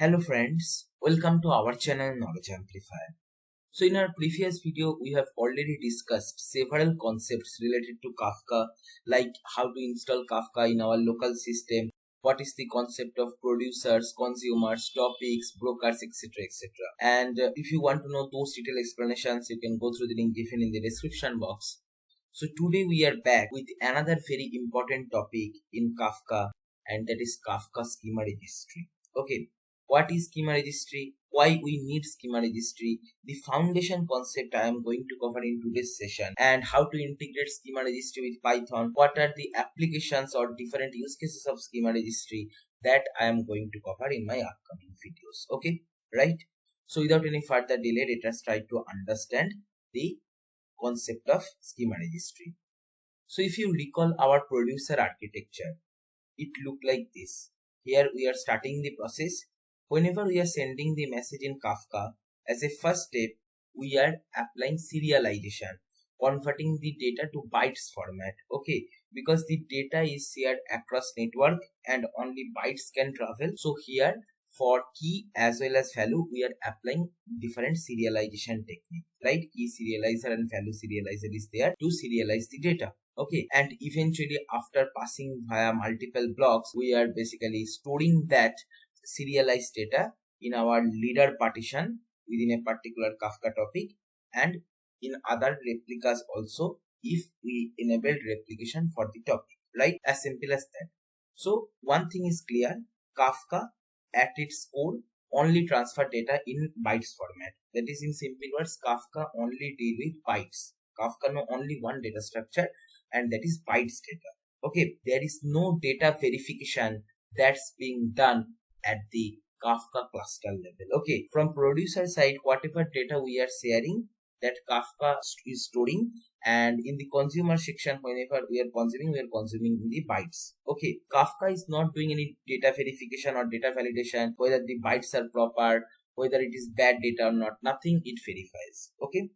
Hello friends, welcome to our channel Knowledge Amplifier. So in our previous video, we have already discussed several concepts related to Kafka, like how to install Kafka in our local system, what is the concept of producers, consumers, topics, brokers, etc. etc. And if you want to know those detailed explanations, you can go through the link given in the description box. So today we are back with another very important topic in Kafka, and that is Kafka Schema Registry. Okay. What is schema registry? Why we need schema registry? The foundation concept I am going to cover in today's session, and how to integrate schema registry with Python. What are the applications or different use cases of schema registry that I am going to cover in my upcoming videos. Okay, right? So without any further delay, let us try to understand the concept of schema registry. So if you recall our producer architecture, it looked like this. Here we are starting the process. Whenever we are sending the message in Kafka, as a first step, we are applying serialization, converting the data to bytes format. Okay, because the data is shared across network and only bytes can travel. So here, for key as well as value, we are applying different serialization technique. Right, key serializer and value serializer is there to serialize the data. Okay, and eventually after passing via multiple blocks, we are basically storing that serialized data in our leader partition within a particular Kafka topic and in other replicas also if we enabled replication for the topic, right? As simple as that. So one thing is clear, Kafka at its core only transfer data in bytes format. That is, in simple words, Kafka only deal with bytes. Kafka know only one data structure, and that is bytes data. Okay, there is no data verification that's being done at the Kafka cluster level. Okay, from producer side, whatever data we are sharing, that Kafka is storing, and in the consumer section, whenever we are consuming in the bytes. Okay, Kafka is not doing any data verification or data validation, whether the bytes are proper, whether it is bad data or not, nothing it verifies. Okay,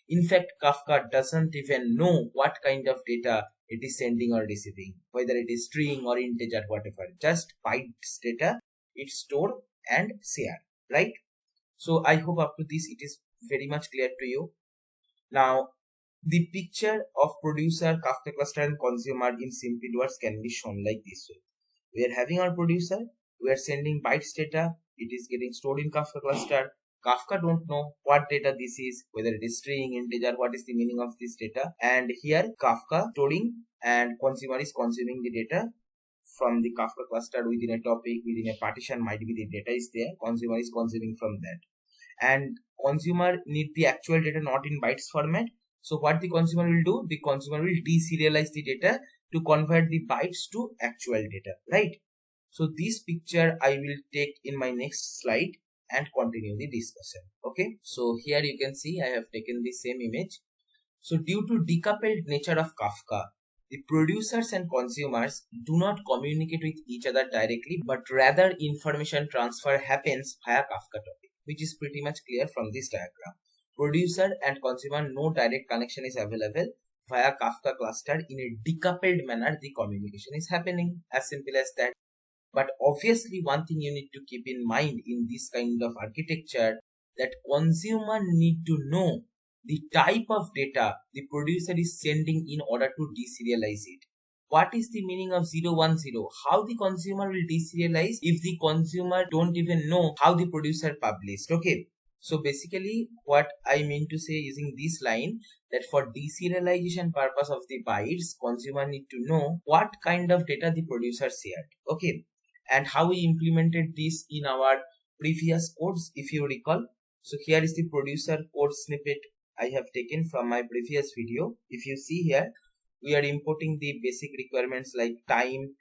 in fact, Kafka doesn't even know what kind of data it is sending or receiving, whether it is string or integer, whatever, just bytes data it's stored and shared, right? So I hope up to this it is very much clear to you. Now, the picture of producer, Kafka cluster and consumer in simple words can be shown like this way. We are having our producer, we are sending bytes data, it is getting stored in Kafka cluster. Kafka don't know what data this is, whether it is string, integer, what is the meaning of this data. And here Kafka storing and consumer is consuming the data from the Kafka cluster within a topic, within a partition, might be the data is there, consumer is consuming from that. And consumer need the actual data not in bytes format. So what the consumer will do? The consumer will deserialize the data to convert the bytes to actual data, right? So this picture I will take in my next slide and continue the discussion. Okay, so here you can see I have taken the same image. So due to decoupled nature of Kafka, the producers and consumers do not communicate with each other directly, but rather information transfer happens via Kafka topic, which is pretty much clear from this diagram. Producer and consumer, no direct connection is available. Via Kafka cluster, in a decoupled manner, the communication is happening, as simple as that. But obviously, one thing you need to keep in mind in this kind of architecture, that consumer need to know the type of data the producer is sending in order to deserialize it. What is the meaning of 010? How the consumer will deserialize if the consumer don't even know how the producer published? Okay, so basically what I mean to say using this line, that for deserialization purpose of the bytes, consumer need to know what kind of data the producer shared. Okay, and how we implemented this in our previous codes, if you recall. So here is the producer code snippet I have taken from my previous video. If you see here, we are importing the basic requirements like time.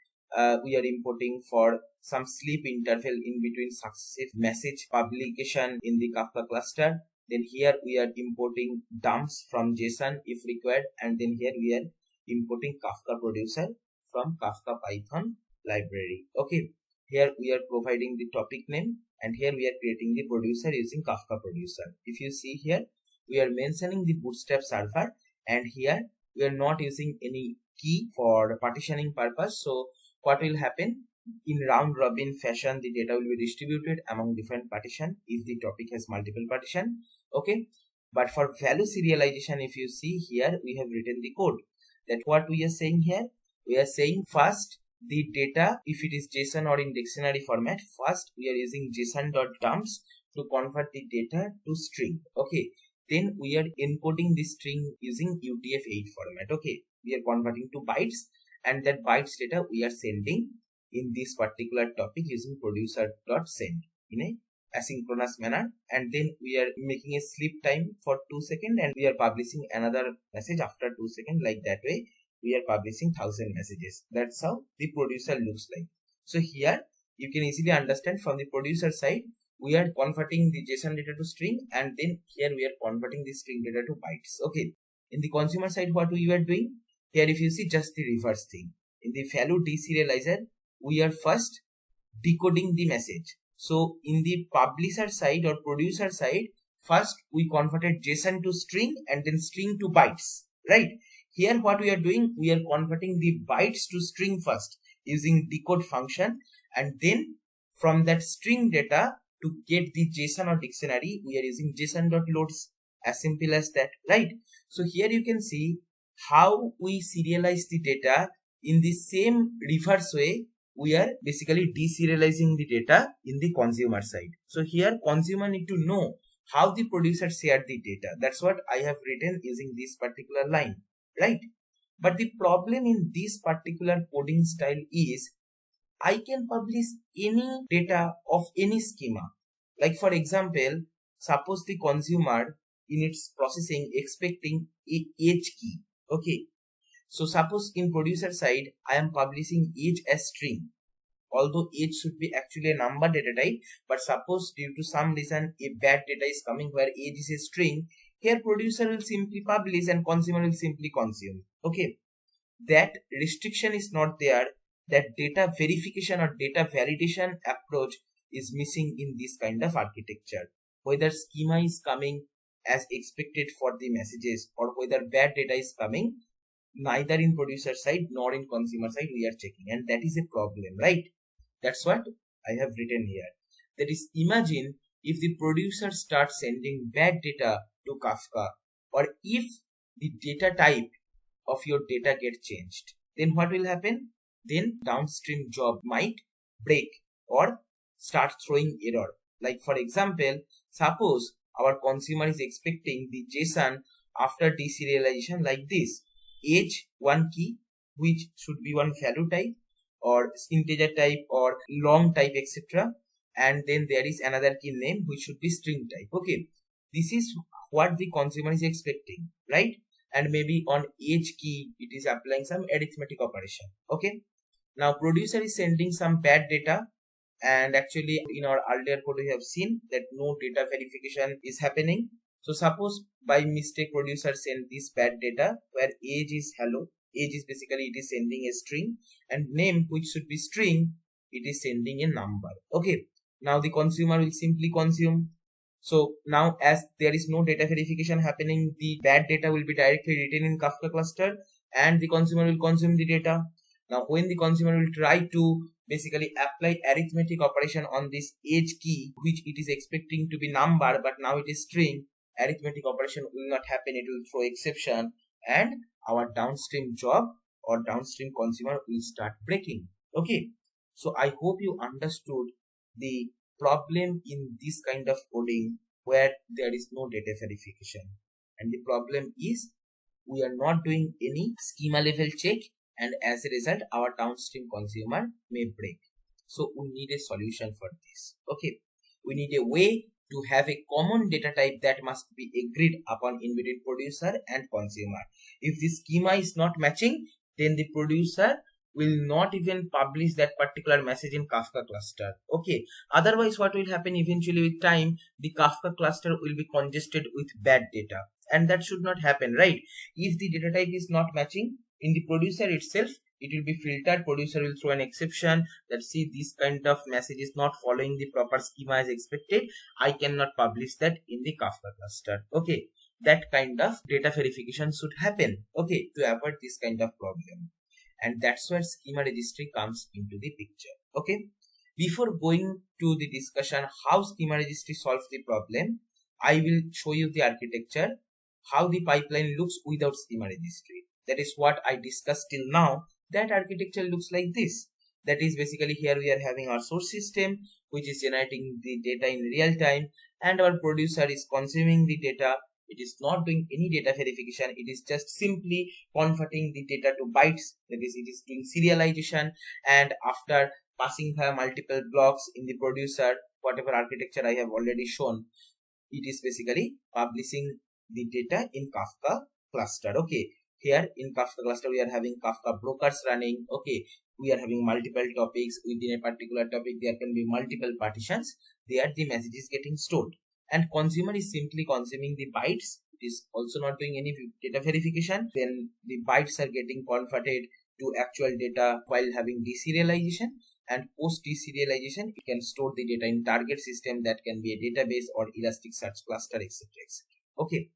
We are importing for some sleep interval in between successive message publication in the Kafka cluster. Then here we are importing dumps from JSON if required. And then here we are importing Kafka producer from Kafka Python library. Okay, here we are providing the topic name, and here we are creating the producer using Kafka producer. If you see here, we are mentioning the bootstrap server, and here we are not using any key for partitioning purpose. So what will happen? in round robin fashion the data will be distributed among different partition if the topic has multiple partition. Okay, but for value serialization, if you see here, we have written the code that what we are saying here, we are saying first the data, if it is JSON or in dictionary format, first we are using json.dumps to convert the data to string. Okay, then we are encoding the string using UTF-8 format. Okay, we are converting to bytes, and that bytes data we are sending in this particular topic using producer.send in a asynchronous manner, and then we are making a sleep time for 2 seconds and we are publishing another message after 2 seconds. Like that way we are publishing 1000 messages. That's how the producer looks like. So here you can easily understand from the producer side we are converting the JSON data to string, and then here we are converting the string data to bytes. Okay, in the consumer side what we are doing here, if you see, just the reverse thing. In the value deserializer we are first decoding the message. So in the publisher side or producer side, first we converted JSON to string and then string to bytes, right? Here what we are doing, we are converting the bytes to string first using decode function, and then from that string data to get the JSON or dictionary, we are using json.loads, as simple as that, right? So here you can see how we serialize the data. In the same reverse way we are basically deserializing the data in the consumer side. So here consumer need to know how the producer shared the data. That's what I have written using this particular line, right? But the problem in this particular coding style is I can publish any data of any schema. Like for example, suppose the consumer in its processing expecting a age key. Okay, so suppose in producer side I am publishing age as string, although age should be actually a number data type, but suppose due to some reason a bad data is coming where age is a string, here producer will simply publish and consumer will simply consume. Okay, that restriction is not there. That data verification or data validation approach is missing in this kind of architecture. Whether schema is coming as expected for the messages or whether bad data is coming, neither in producer side nor in consumer side we are checking, and that is a problem, right? That's what I have written here. That is, imagine if the producer starts sending bad data to Kafka, or if the data type of your data get changed, then what will happen? Then downstream job might break or start throwing error. Like for example, suppose our consumer is expecting the JSON after deserialization like this: age one key, which should be one value type or integer type or long type, etc., and then there is another key name which should be string type. Okay, this is what the consumer is expecting, right? And maybe on age key it is applying some arithmetic operation. Okay, now producer is sending some bad data, and actually in our earlier code we have seen that no data verification is happening. So suppose by mistake producer send this bad data where age is hello, age is basically it is sending a string, and name, which should be string, it is sending a number. Okay, now the consumer will simply consume. So now as there is no data verification happening, the bad data will be directly written in Kafka cluster and the consumer will consume the data. Now when the consumer will try to basically apply arithmetic operation on this age key, which it is expecting to be number but now it is string, arithmetic operation will not happen, it will throw exception, and our downstream job or downstream consumer will start breaking. Okay, so I hope you understood the problem in this kind of coding where there is no data verification, and the problem is we are not doing any schema level check, and as a result our downstream consumer may break. So we need a solution for this. Okay, we need a way to have a common data type that must be agreed upon in between producer and consumer. If the schema is not matching, then the producer will not even publish that particular message in Kafka cluster. Okay, otherwise what will happen eventually with time, the Kafka cluster will be congested with bad data, and that should not happen, right? If the data type is not matching in the producer itself, it will be filtered. Producer will throw an exception that see this kind of message is not following the proper schema as expected, I cannot publish that in the Kafka cluster. Okay, that kind of data verification should happen, okay, to avoid this kind of problem. And that's where schema registry comes into the picture. Okay. Before going to the discussion how schema registry solves the problem, I will show you the architecture, how the pipeline looks without schema registry. That is what I discussed till now. That architecture looks like this. That is basically here we are having our source system which is generating the data in real time, and our producer is consuming the data. It is not doing any data verification. It is just simply converting the data to bytes. That is, it is doing serialization, and after passing via multiple blocks in the producer, whatever architecture I have already shown, it is basically publishing the data in Kafka cluster. Okay, here in Kafka cluster we are having Kafka brokers running. Okay, we are having multiple topics. Within a particular topic there can be multiple partitions. There the message is getting stored, and consumer is simply consuming the bytes. It is also not doing any data verification. Then the bytes are getting converted to actual data while having deserialization, and post deserialization it can store the data in target system, that can be a database or Elasticsearch cluster, etc, etc. Okay,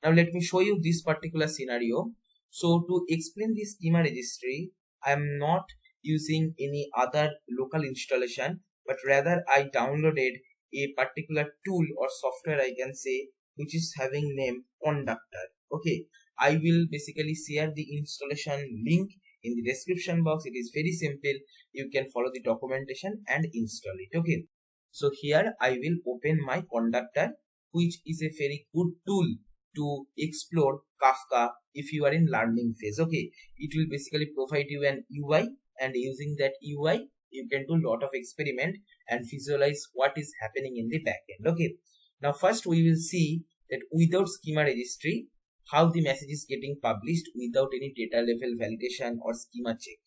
now let me show you this particular scenario. So to explain the schema registry, I am not using any other local installation, but rather I downloaded a particular tool or software, I can say, which is having name Conduktor. Okay, I will basically share the installation link in the description box. It is very simple. You can follow the documentation and install it. Okay, so here I will open my Conduktor, which is a very good tool to explore Kafka if you are in learning phase. Okay, it will basically provide you an UI, and using that UI you can do lot of experiment and visualize what is happening in the backend. Okay, now first we will see that without schema registry how the message is getting published without any data level validation or schema check.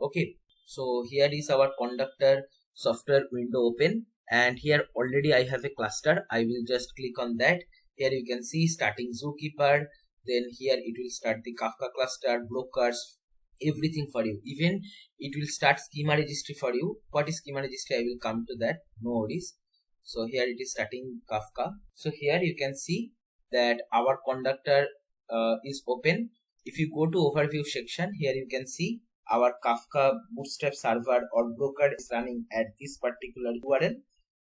Okay, so here is our Conduktor software window open, and here already I have a cluster. I will just click on that. Here you can see starting zookeeper, then here it will start the Kafka cluster, brokers, everything for you. Even it will start schema registry for you. What is schema registry? I will come to that, no worries. So here it is starting Kafka. So here you can see that our Conduktor is open. If you go to overview section, here you can see our Kafka bootstrap server or broker is running at this particular URL,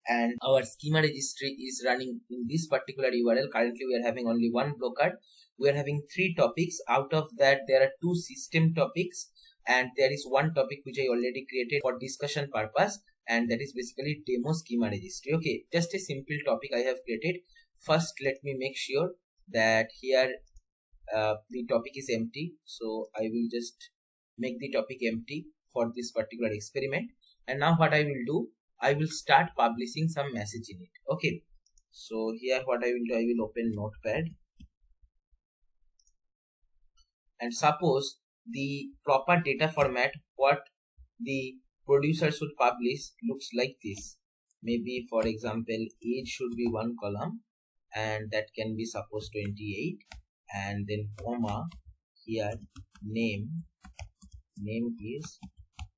and our schema registry is running in this particular URL. Currently we are having only one broker. We are having 3 topics. Out of that there are 2 system topics, and there is one topic which I already created for discussion purpose, and that is basically demo schema registry. Okay, just a simple topic I have created. First let me make sure that here the topic is empty, so I will just make the topic empty for this particular experiment. And now what I will do, I will start publishing some message in it. Okay, so here what I will do, I will open Notepad, and suppose the proper data format what the producer should publish looks like this. Maybe for example age should be one column, and that can be suppose 28, and then comma, here name is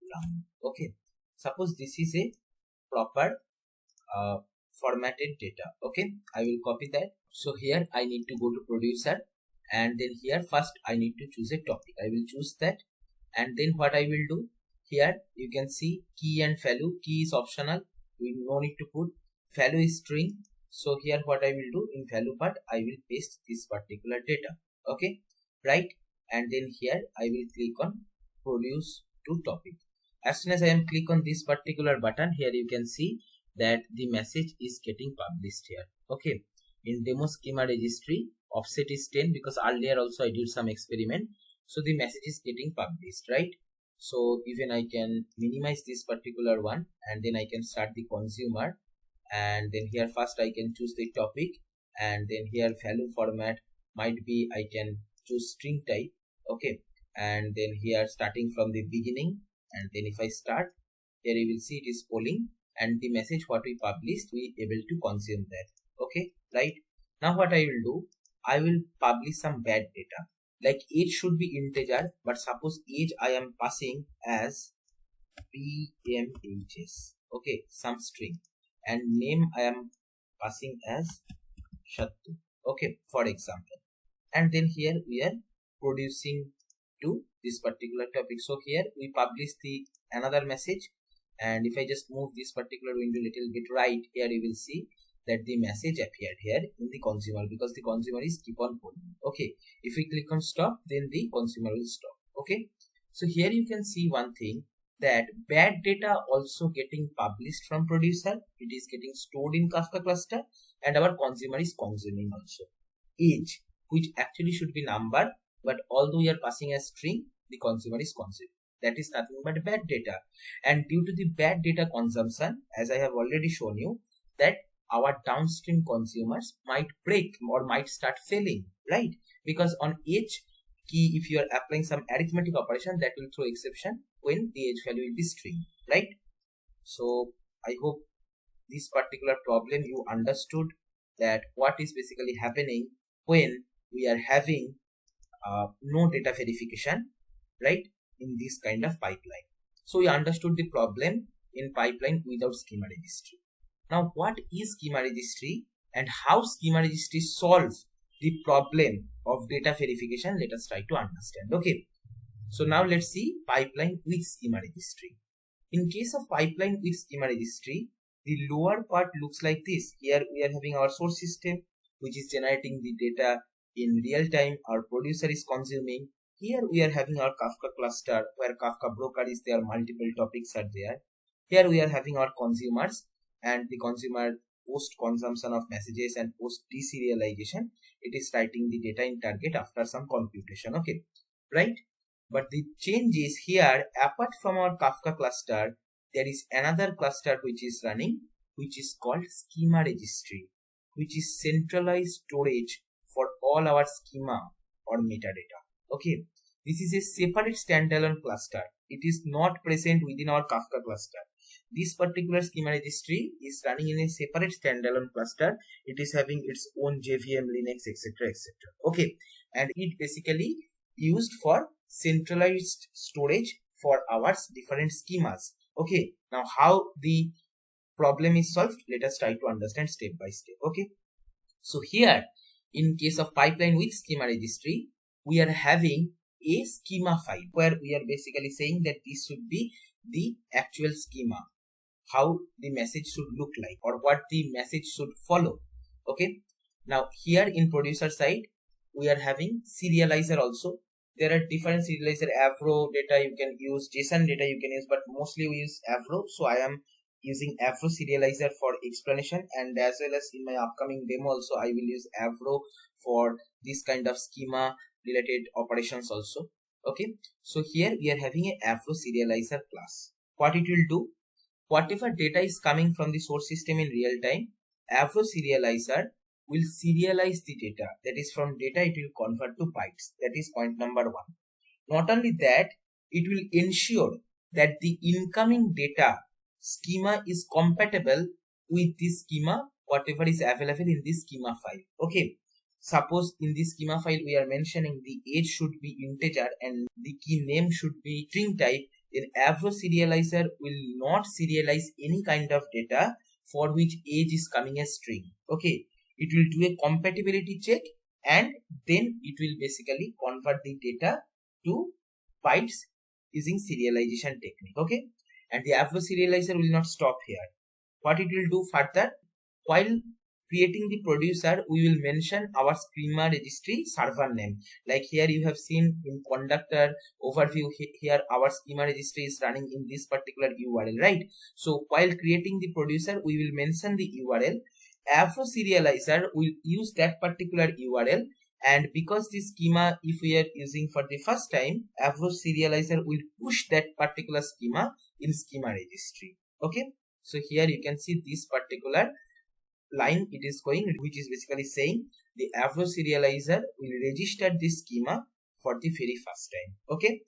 Ram. Okay, suppose this is a proper formatted data. Okay, I will copy that. So here I need to go to producer, and then here first I need to choose a topic. I will choose that, and then what I will do, here you can see key and value. Key is optional, we no need to put. Value is string. So here what I will do, in value part I will paste this particular data. Okay, right, and then here I will click on produce to topic. As soon as I am click on this particular button, here you can see that the message is getting published here. Okay, in demo schema registry offset is 10, because earlier also I did some experiment. So the message is getting published, right? So even I can minimize this particular one, and then I can start the consumer, and then here first I can choose the topic, and then here value format might be I can choose string type. Okay, and then here starting from the beginning, and then if I start, here you will see it is polling, and the message what we published we able to consume that. Okay, right, now what I will do, I will publish some bad data, like age should be integer, but suppose age I am passing as PMHS. Okay, some string, and name I am passing as Shattu. Okay, for example, and then here we are producing to this particular topic. So here we publish the another message, And if I just move this particular window little bit right, here you will see that the message appeared here in the consumer, because the consumer is keep on pulling. Okay, if we click on stop, then the consumer will stop. Okay, so here you can see one thing, that bad data also getting published from producer, it is getting stored in Kafka cluster, and our consumer is consuming also. Age, which actually should be number, but although we are passing a string, the consumer is consuming. That is nothing but bad data. And due to the bad data consumption, as I have already shown you, that our downstream consumers might break or might start failing, right? Because on age key, if you are applying some arithmetic operation, that will throw exception when the age value will be string, right? So I hope this particular problem you understood, that what is basically happening when we are having no data verification, right, in this kind of pipeline. So we understood the problem in pipeline without schema registry. Now what is schema registry and how schema registry solves the problem of data verification, let us try to understand. Okay, so now let's see pipeline with schema registry. In case of pipeline with schema registry, the lower part looks like this. Here we are having our source system, which is generating the data in real time. Our producer is consuming. Here we are having our Kafka cluster, where Kafka broker is there, multiple topics are there. Here we are having our consumers, and the consumer post consumption of messages and post deserialization, it is writing the data in target after some computation. Okay, right? But the change is here, apart from our Kafka cluster, there is another cluster which is running, which is called schema registry, which is centralized storage for all our schema or metadata. Okay, this is a separate standalone cluster. It is not present within our Kafka cluster. This particular schema registry is running in a separate standalone cluster. It is having its own JVM, Linux, etc., etc. Okay, and it basically used for centralized storage for our different schemas. Okay, now how the problem is solved, let us try to understand step by step. Okay, so here in case of pipeline with schema registry, we are having a schema file where we are basically saying that this should be the actual schema, how the message should look like or what the message should follow. Okay, now here in producer side, we are having serializer also. There are different serializer, Avro data you can use, JSON data you can use, but mostly we use Avro. So I am using Avro serializer for explanation, and as well as in my upcoming demo also I will use Avro for this kind of schema related operations also. Okay, so here we are having a Avro serializer class. What it will do, whatever data is coming from the source system in real time, Avro serializer will serialize the data. That is, from data it will convert to bytes. That is point number one. Not only that, it will ensure that the incoming data schema is compatible with this schema, whatever is available in this schema file. Okay, suppose in this schema file we are mentioning the age should be integer and the key name should be string type, then Avro serializer will not serialize any kind of data for which age is coming as string. Okay, it will do a compatibility check and then it will basically convert the data to bytes using serialization technique. Okay, and the Avro serializer will not stop here. What it will do further, while creating the producer, we will mention our schema registry server name. Like here you have seen in Conduktor overview, here our schema registry is running in this particular URL, right? So while creating the producer, we will mention the URL. Avro serializer will use that particular URL, and because the schema, if we are using for the first time, Avro serializer will push that particular schema in schema registry. Okay, so here you can see this particular line it is going, which is basically saying the Avro serializer will register this schema for the very first time. Okay,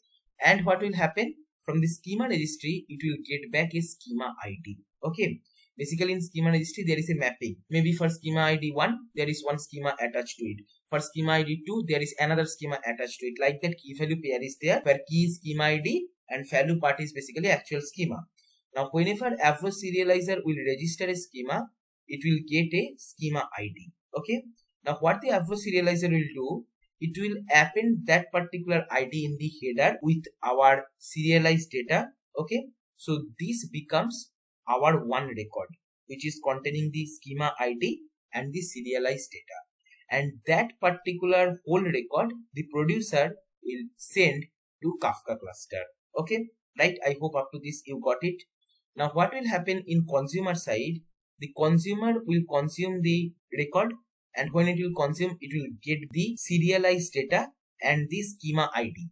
and what will happen from the schema registry, it will get back a schema ID. Okay, basically in schema registry there is a mapping. Maybe for schema ID 1 there is one schema attached to it. For schema ID 2 there is another schema attached to it. Like that, key value pair is there where key is schema ID and value part is basically actual schema. Now whenever Avro serializer will register a schema, it will get a schema ID. Okay, now what the Avro serializer will do, it will append that particular ID in the header with our serialized data. Okay, So this becomes our one record, which is containing the schema ID and the serialized data. And that particular whole record, the producer will send to Kafka cluster. Okay, right? I hope up to this you got it. Now what will happen in consumer side? The consumer will consume the record, and when it will consume, it will get the serialized data and the schema ID.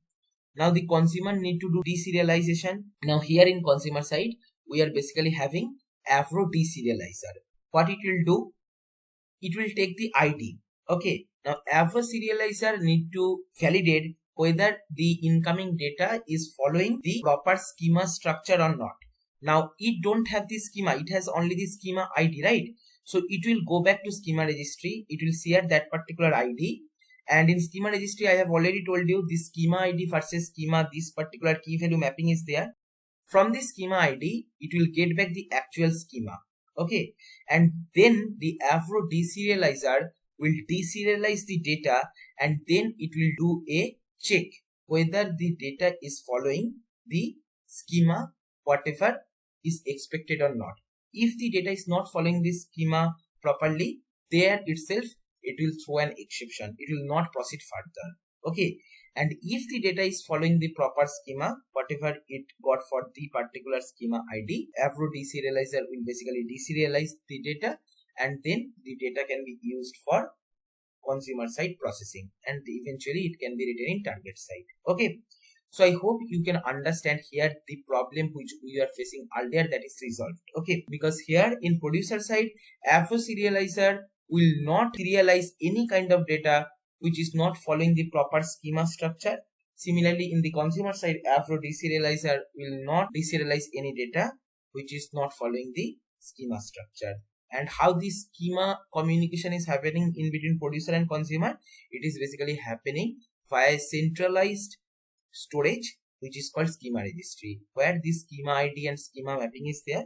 Now the consumer need to do deserialization. Now here in consumer side, we are basically having Avro deserializer. What it will do? It will take the ID. Okay. Now Avro serializer need to validate whether the incoming data is following the proper schema structure or not. Now it don't have the schema, it has only the schema ID, right? So it will go back to schema registry, it will share that particular ID, and in schema registry I have already told you the schema ID versus schema, this particular key value mapping is there. From the schema ID, it will get back the actual schema. Okay, and then the Avro deserializer will deserialize the data, and then it will do a check whether the data is following the schema whatever is expected or not. If the data is not following the schema properly, there itself it will throw an exception, it will not proceed further. Okay, and if the data is following the proper schema whatever it got for the particular schema ID, Avro deserializer will basically deserialize the data, and then the data can be used for consumer side processing, and eventually it can be written in target side. Okay, so I hope you can understand here the problem which we are facing earlier, that is resolved. Okay, because here in producer side, Avro serializer will not serialize any kind of data which is not following the proper schema structure. Similarly, in the consumer side, Avro deserializer will not deserialize any data which is not following the schema structure. And how this schema communication is happening in between producer and consumer? It is basically happening via centralized storage, which is called schema registry, where this schema ID and schema mapping is there.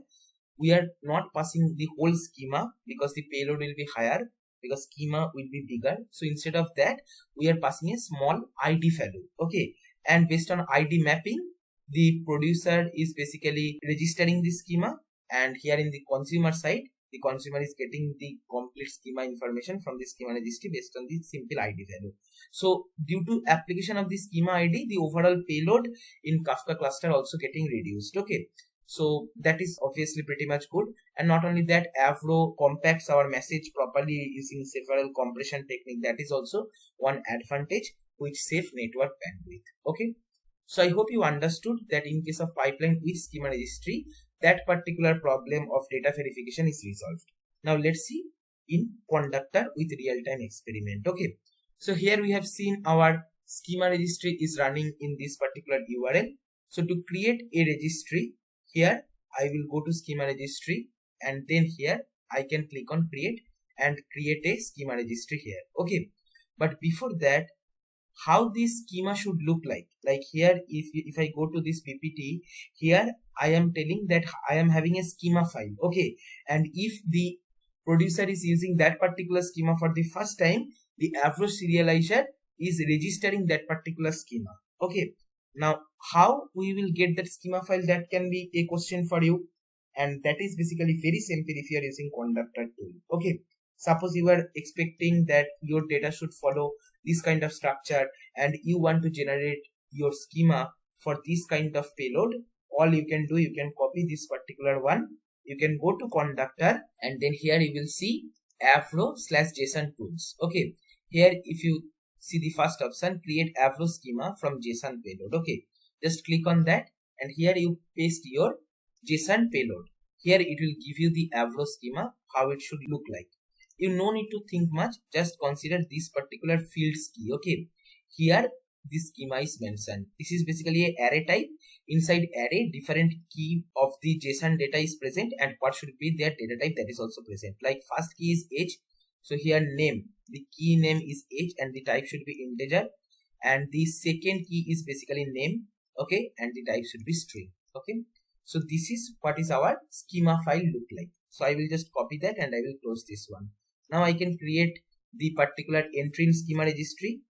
We are not passing the whole schema because the payload will be higher, because schema will be bigger. So instead of that, we are passing a small ID value. Okay, and based on ID mapping, the producer is basically registering the schema, and here in the consumer side, the consumer is getting the complete schema information from the schema registry based on the simple ID value. So due to application of the schema ID, the overall payload in Kafka cluster also getting reduced. Okay, so that is obviously pretty much good. And not only that, Avro compacts our message properly using several compression technique. That is also one advantage which save network bandwidth. Okay, so I hope you understood that in case of pipeline with schema registry, that particular problem of data verification is resolved. Now let's see in Conduktor with real-time experiment. Okay, so here we have seen our schema registry is running in this particular URL. So to create a registry, here I will go to schema registry, and then here I can click on create and create a schema registry here. Okay, but before that, how this schema should look like here, if I go to this PPT, here I am telling that I am having a schema file. Okay, and if the producer is using that particular schema for the first time, the Avro serializer is registering that particular schema. Okay, now how we will get that schema file, that can be a question for you, and that is basically very simple if you are using Conduktor tool. Okay, suppose you are expecting that your data should follow this kind of structure and you want to generate your schema for this kind of payload. All you can do, you can copy this particular one, you can go to Conduktor, and then here you will see Avro/JSON tools. Okay, here if you see the first option, create Avro schema from JSON payload. Okay, just click on that, and here you paste your JSON payload. Here it will give you the Avro schema, how it should look like. You no need to think much, just consider this particular fields key. Okay, here this schema is mentioned. This is basically a array type. Inside array, different key of the JSON data is present, and what should be their data type, that is also present. Like first key is age, so here name, the key name is age and the type should be integer, and the second key is basically name. Okay, and the type should be string. Okay, so this is what is our schema file look like. So I will just copy that and I will close this one. Now I can create the particular entry in schema registry.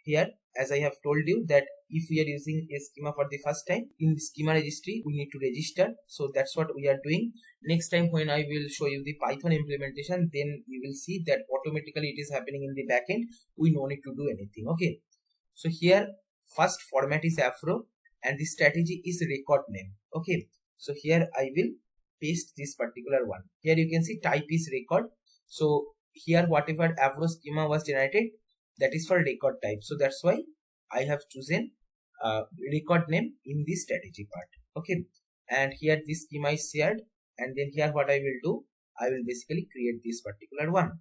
Here, as I have told you, that if we are using a schema for the first time in the schema registry, we need to register. So that's what we are doing. Next time when I will show you the Python implementation, then you will see that automatically it is happening in the backend. We no need to do anything. Okay. So here first format is Afro and the strategy is record name. Okay. So here I will paste this particular one. Here you can see type is record. So here whatever Avro schema was generated, that is for record type. So that's why I have chosen record name in the strategy part. Okay. And here this schema is shared, and then here what I will do, I will basically create this particular one.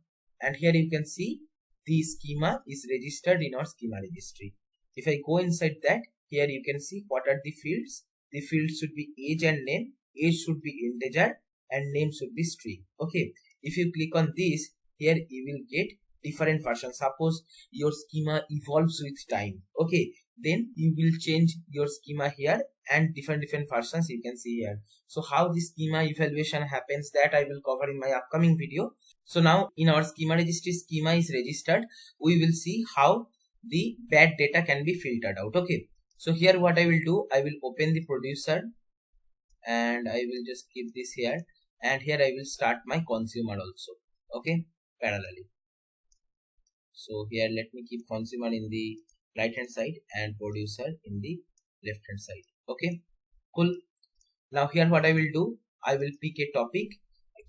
And here you can see the schema is registered in our schema registry. If I go inside that, here you can see what are the fields. The fields should be age and name. Age should be integer and name should be string. Okay. If you click on this, here you will get different versions. Suppose your schema evolves with time. Okay. Then you will change your schema here and different versions you can see here. So how the schema evaluation happens, that I will cover in my upcoming video. So now in our schema registry, schema is registered. We will see how the bad data can be filtered out. Okay. So here what I will do, I will open the producer and I will just keep this here, and here I will start my consumer also. Okay, parallelly. So here let me keep consumer in the right hand side and producer in the left hand side. Okay, cool. Now here what I will do, I will pick a topic.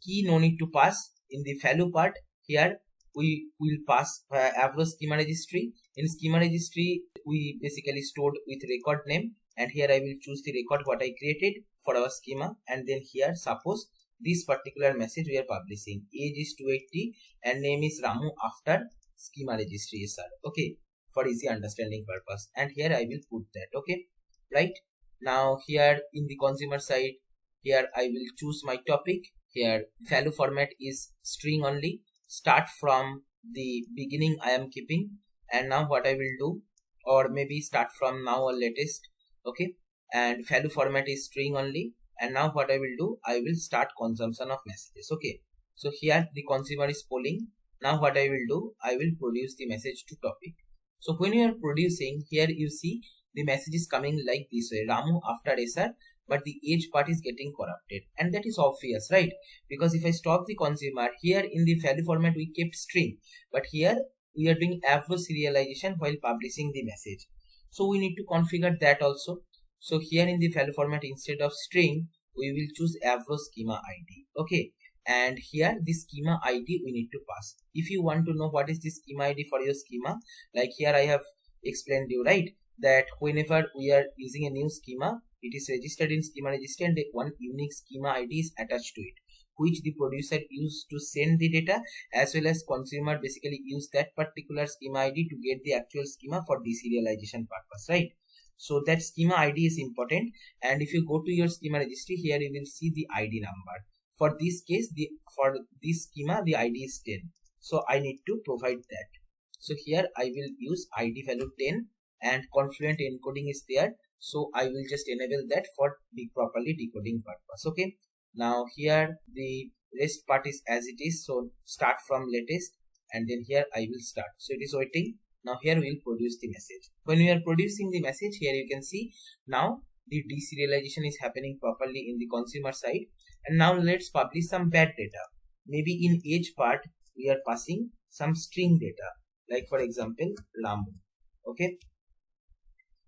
Key no need to pass. In the value part, here we will pass Avro schema registry. In schema registry, we basically stored with record name, and here I will choose the record what I created for our schema, and then here suppose this particular message we are publishing, age is 280 and name is Ramu after schema registry, sir. Okay, for easy understanding purpose, and here I will put that. Okay, right. Now here in the consumer side, here I will choose my topic. Here value format is string only. Start from the beginning I am keeping, and now what I will do, or maybe start from now or latest. Okay, and value format is string only, and now what I will do, I will start consumption of messages. Okay, so here the consumer is polling. Now what I will do, I will produce the message to topic. So when you are producing, here you see the message is coming like this way, Ramu after SR, but the age part is getting corrupted, and that is obvious, right? Because if I stop the consumer, here in the value format we kept string, but here we are doing Avro serialization while publishing the message. So we need to configure that also. So here in the value format, instead of string, we will choose Avro schema ID. Okay, and here the schema ID we need to pass. If you want to know what is the schema ID for your schema, like here I have explained you, right, that whenever we are using a new schema, it is registered in schema registry and one unique schema ID is attached to it, which the producer used to send the data, as well as consumer basically use that particular schema ID to get the actual schema for deserialization purpose, right? So that schema ID is important, and if you go to your schema registry, here you will see the ID number. For this case, for this schema, the ID is 10. So I need to provide that. So here I will use ID value 10, and confluent encoding is there. So I will just enable that for the properly decoding purpose. Okay. Now here the rest part is as it is. So start from latest, and then here I will start. So it is waiting. Now here we will produce the message. When we are producing the message, here you can see now the deserialization is happening properly in the consumer side. And now let's publish some bad data. Maybe in age part we are passing some string data, like for example Ramu. Okay,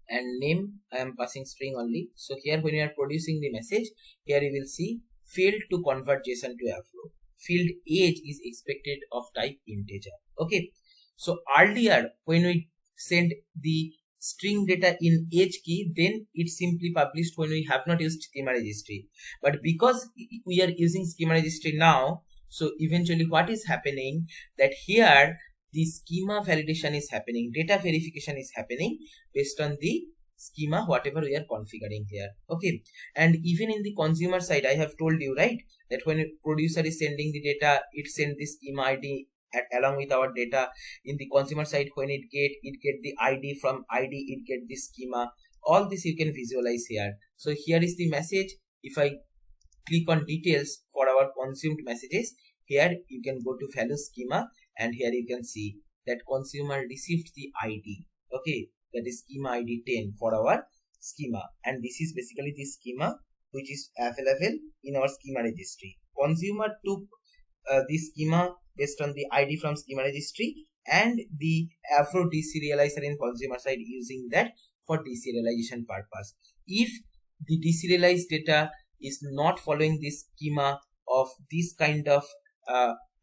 and name I am passing string only. So here when you are producing the message, here you will see failed to convert JSON to Avro. Field age is expected of type integer. Okay, so earlier when we send the string data in age key, then it simply published when we have not used schema registry. But because we are using schema registry now, so eventually what is happening, that here the schema validation is happening, data verification is happening based on the schema whatever we are configuring here. Okay, and even in the consumer side, I have told you, right, that when a producer is sending the data, it sends the schema ID along with our data. In the consumer side, when it get the ID, from ID it get the schema. All this you can visualize here. So here is the message. If I click on details for our consumed messages, here you can go to value schema, and here you can see that consumer received the ID. Okay, that is schema ID 10 for our schema, and this is basically the schema which is available in our schema registry. Consumer took this schema based on the ID from schema registry and the Afro deserializer in consumer side using that for deserialization purpose. If the deserialized data is not following this schema of this kind of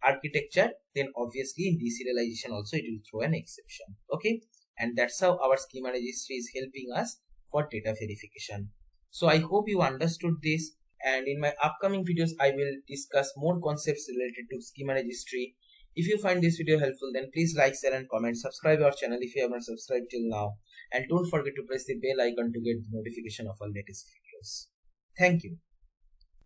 architecture, then obviously in deserialization also it will throw an exception. Okay, and that's how our schema registry is helping us for data verification. So I hope you understood this, and in my upcoming videos I will discuss more concepts related to schema registry. If you find this video helpful, then please like, share and comment. Subscribe our channel if you have not subscribed till now, and don't forget to press the bell icon to get the notification of our latest videos. Thank you.